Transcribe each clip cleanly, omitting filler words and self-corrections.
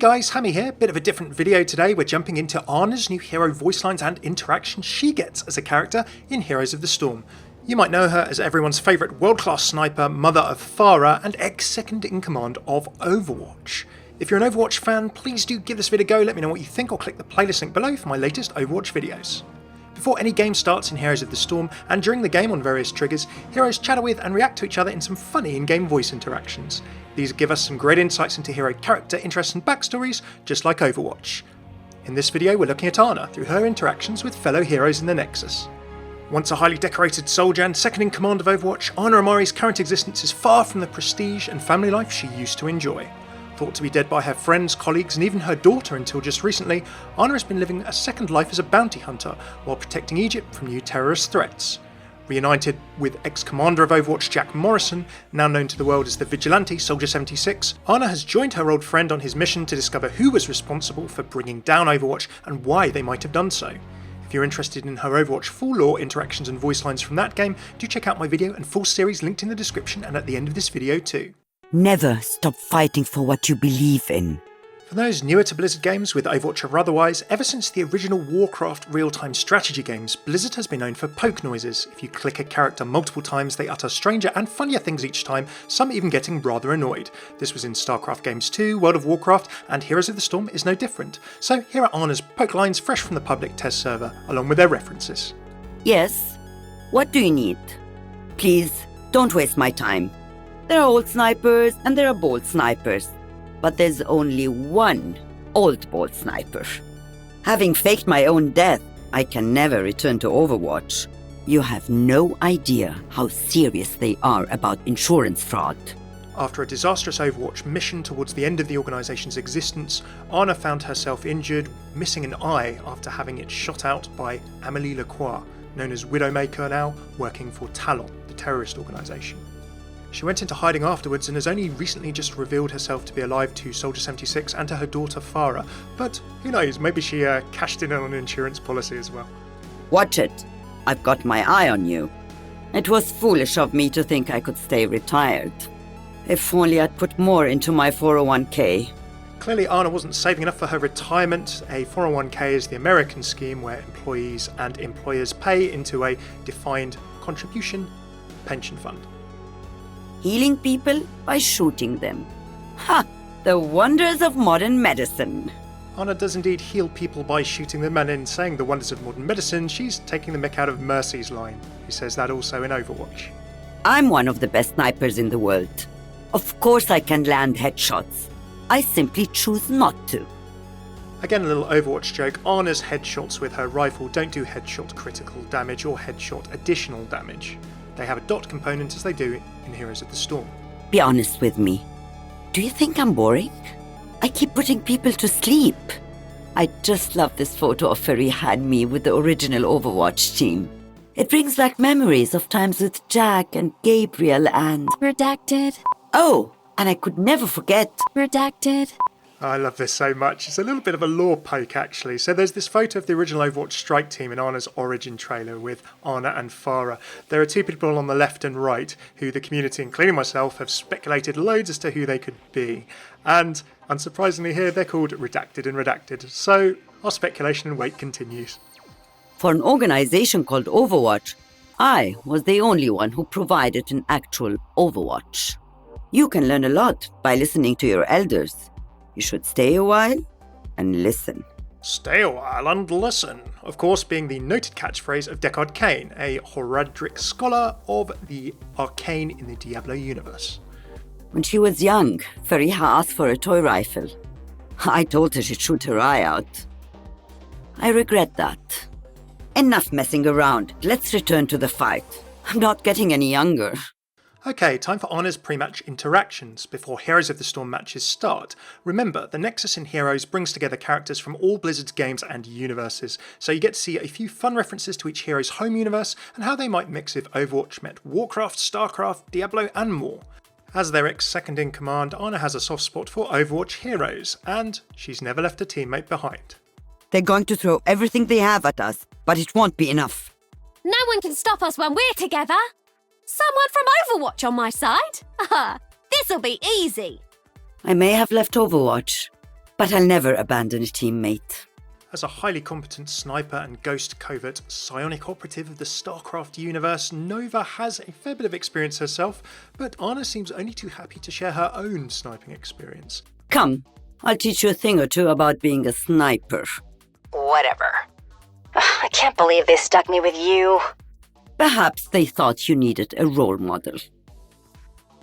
guys, Hammeh here. Bit of a different video today. We're jumping into Ana's new hero voice lines and interactions she gets as a character in Heroes of the Storm. You might know her as everyone's favourite world-class sniper, mother of Pharah, and ex-second-in-command of Overwatch. If you're an Overwatch fan, please do give this video a go, let me know what you think, or click the playlist link below for my latest Overwatch videos. Before any game starts in Heroes of the Storm, and during the game on various triggers, heroes chat with and react to each other in some funny in-game voice interactions. These give us some great insights into hero character, interests and backstories, just like Overwatch. In this video we're looking at Ana through her interactions with fellow heroes in the Nexus. Once a highly decorated soldier and second in command of Overwatch, Ana Amari's current existence is far from the prestige and family life she used to enjoy. Thought to be dead by her friends, colleagues and even her daughter until just recently, Ana has been living a second life as a bounty hunter while protecting Egypt from new terrorist threats. Reunited with ex-commander of Overwatch Jack Morrison, now known to the world as the vigilante Soldier 76, Ana has joined her old friend on his mission to discover who was responsible for bringing down Overwatch and why they might have done so. If you're interested in her Overwatch full lore, interactions and voice lines from that game, do check out my video and full series linked in the description and at the end of this video too. Never stop fighting for what you believe in. For those newer to Blizzard games, with Overwatch or otherwise, ever since the original Warcraft real-time strategy games, Blizzard has been known for poke noises. If you click a character multiple times, they utter stranger and funnier things each time, some even getting rather annoyed. This was in StarCraft Games 2, World of Warcraft, and Heroes of the Storm is no different. So here are Ana's poke lines fresh from the public test server, along with their references. Yes? What do you need? Please, don't waste my time. There are old snipers and there are bold snipers. But there's only one old bold sniper. Having faked my own death, I can never return to Overwatch. You have no idea how serious they are about insurance fraud. After a disastrous Overwatch mission towards the end of the organisation's existence, Ana found herself injured, missing an eye after having it shot out by Amélie Lacroix, known as Widowmaker now, working for TERRAN, the terrorist organisation. She went into hiding afterwards and has only recently just revealed herself to be alive to Soldier 76 and to her daughter Pharah, but who knows, maybe she cashed in on an insurance policy as well. Watch it. I've got my eye on you. It was foolish of me to think I could stay retired. If only I'd put more into my 401k. Clearly Ana wasn't saving enough for her retirement. A 401k is the American scheme where employees and employers pay into a defined contribution pension fund. Healing people by shooting them. Ha! The wonders of modern medicine. Ana does indeed heal people by shooting them, and in saying the wonders of modern medicine, she's taking the mick out of Mercy's line, who says that also in Overwatch. I'm one of the best snipers in the world. Of course I can land headshots. I simply choose not to. Again, a little Overwatch joke. Ana's headshots with her rifle don't do headshot critical damage or headshot additional damage. They have a dot component as they do in Heroes of the Storm. Be honest with me. Do you think I'm boring? I keep putting people to sleep. I just love this photo of Farih and me with the original Overwatch team. It brings back memories of times with Jack and Gabriel and... Redacted. Oh, and I could never forget... Redacted. I love this so much. It's a little bit of a lore poke actually. So there's this photo of the original Overwatch strike team in Ana's origin trailer with Ana and Pharah. There are two people on the left and right who the community, including myself, have speculated loads as to who they could be. And unsurprisingly here, they're called Redacted and Redacted. So our speculation and wait continues. For an organization called Overwatch, I was the only one who provided an actual Overwatch. You can learn a lot by listening to your elders. You should stay a while and listen. Stay a while and listen. Of course, being the noted catchphrase of Deckard Cain, a Horadric scholar of the arcane in the Diablo universe. When she was young, Farih asked for a toy rifle. I told her she'd shoot her eye out. I regret that. Enough messing around. Let's return to the fight. I'm not getting any younger. Okay, time for Ana's pre-match interactions before Heroes of the Storm matches start. Remember, the Nexus in Heroes brings together characters from all Blizzard's games and universes, so you get to see a few fun references to each hero's home universe and how they might mix if Overwatch met Warcraft, StarCraft, Diablo and more. As their ex-second-in-command, Ana has a soft spot for Overwatch Heroes, and she's never left a teammate behind. They're going to throw everything they have at us, but it won't be enough. No one can stop us when we're together. Someone from Overwatch on my side? This'll be easy. I may have left Overwatch, but I'll never abandon a teammate. As a highly competent sniper and ghost covert psionic operative of the StarCraft universe, Nova has a fair bit of experience herself, but Ana seems only too happy to share her own sniping experience. Come, I'll teach you a thing or two about being a sniper. Whatever. I can't believe they stuck me with you. Perhaps they thought you needed a role model.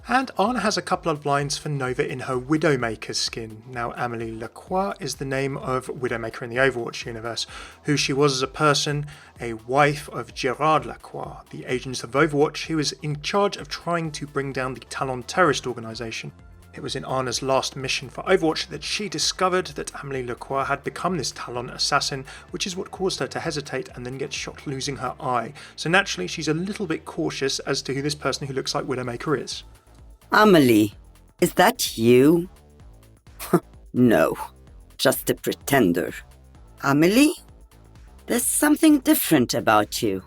And Ana has a couple of lines for Nova in her Widowmaker skin. Now, Amélie Lacroix is the name of Widowmaker in the Overwatch universe, who she was as a person, a wife of Gerard Lacroix, the agent of Overwatch who was in charge of trying to bring down the Talon terrorist organisation. It was in Ana's last mission for Overwatch that she discovered that Amélie Lacroix had become this Talon assassin, which is what caused her to hesitate and then get shot losing her eye. So naturally she's a little bit cautious as to who this person who looks like Widowmaker is. Amélie, is that you? No, just a pretender. Amélie? There's something different about you.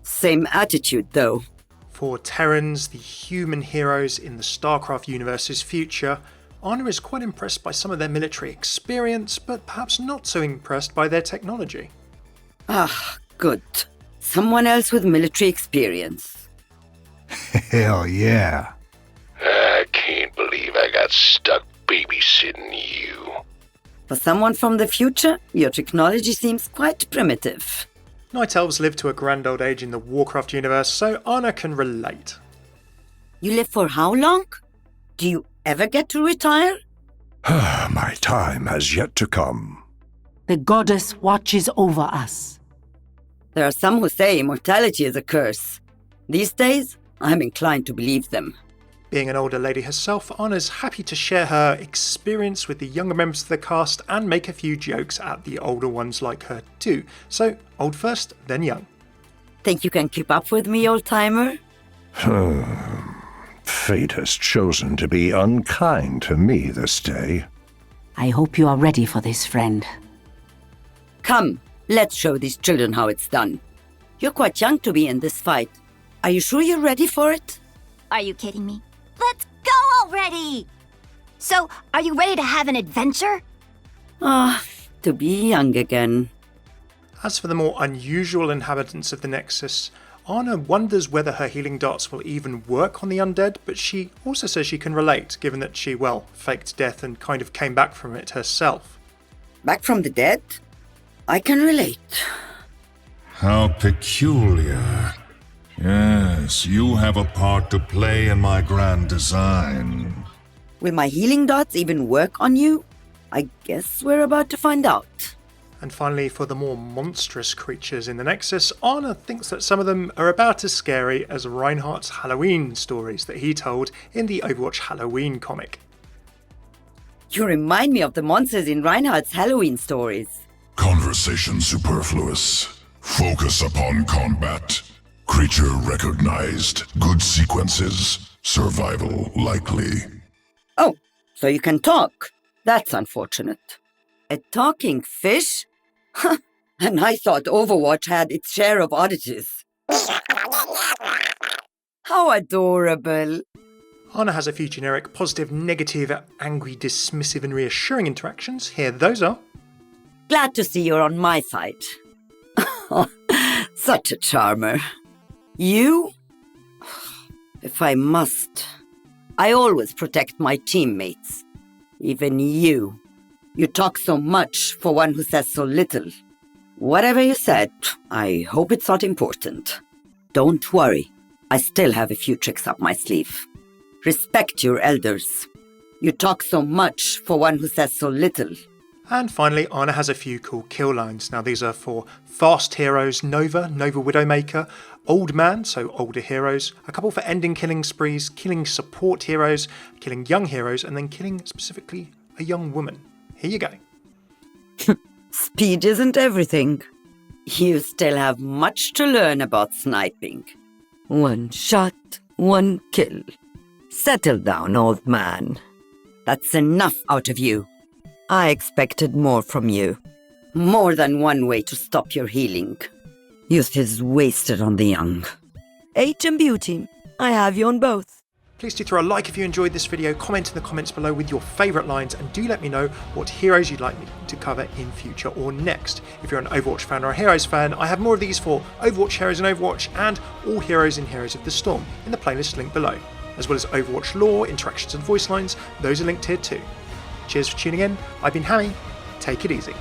Same attitude, though. For TERRANs, the human heroes in the StarCraft universe's future, Ana is quite impressed by some of their military experience, but perhaps not so impressed by their technology. Ah, good. Someone else with military experience. Hell yeah. I can't believe I got stuck babysitting you. For someone from the future, your technology seems quite primitive. Night Elves live to a grand old age in the Warcraft universe, so Ana can relate. You live for how long? Do you ever get to retire? My time has yet to come. The goddess watches over us. There are some who say immortality is a curse. These days, I'm inclined to believe them. Being an older lady herself, Ana's happy to share her experience with the younger members of the cast and make a few jokes at the older ones like her too. So, old first, then young. Think you can keep up with me, old-timer? Fate has chosen to be unkind to me this day. I hope you are ready for this, friend. Come, let's show these children how it's done. You're quite young to be in this fight. Are you sure you're ready for it? Are you kidding me? Let's go already! So, are you ready to have an adventure? To be young again. As for the more unusual inhabitants of the Nexus, Ana wonders whether her healing darts will even work on the undead, but she also says she can relate, given that she, faked death and kind of came back from it herself. Back from the dead? I can relate. How peculiar. Yes, you have a part to play in my grand design. Will my healing darts even work on you? I guess we're about to find out. And finally, for the more monstrous creatures in the Nexus, Ana thinks that some of them are about as scary as Reinhardt's Halloween stories that he told in the Overwatch Halloween comic. You remind me of the monsters in Reinhardt's Halloween stories. Conversation superfluous. Focus upon combat. Creature recognized. Good sequences. Survival likely. Oh, so you can talk. That's unfortunate. A talking fish? And I thought Overwatch had its share of oddities. How adorable. Ana has a few generic positive, negative, angry, dismissive and reassuring interactions. Here those are. Glad to see you're on my side. Such a charmer. You? If I must, I always protect my teammates. Even you. You talk so much for one who says so little. Whatever you said, I hope it's not important. Don't worry, I still have a few tricks up my sleeve. Respect your elders. You talk so much for one who says so little. And finally, Ana has a few cool kill lines. Now these are for fast heroes Nova Widowmaker, old man, so older heroes, a couple for ending killing sprees, killing support heroes, killing young heroes, and then killing specifically a young woman. Here you go. Speed isn't everything. You still have much to learn about sniping. One shot, one kill. Settle down, old man. That's enough out of you. I expected more from you. More than one way to stop your healing. Youth is wasted on the young. Age and beauty. I have you on both. Please do throw a like if you enjoyed this video, comment in the comments below with your favourite lines, and do let me know what heroes you'd like me to cover in future or next. If you're an Overwatch fan or a Heroes fan, I have more of these for Overwatch Heroes and Overwatch and all heroes in Heroes of the Storm in the playlist linked below, as well as Overwatch lore, interactions and voice lines. Those are linked here too. Cheers for tuning in. I've been Hammeh. Take it easy.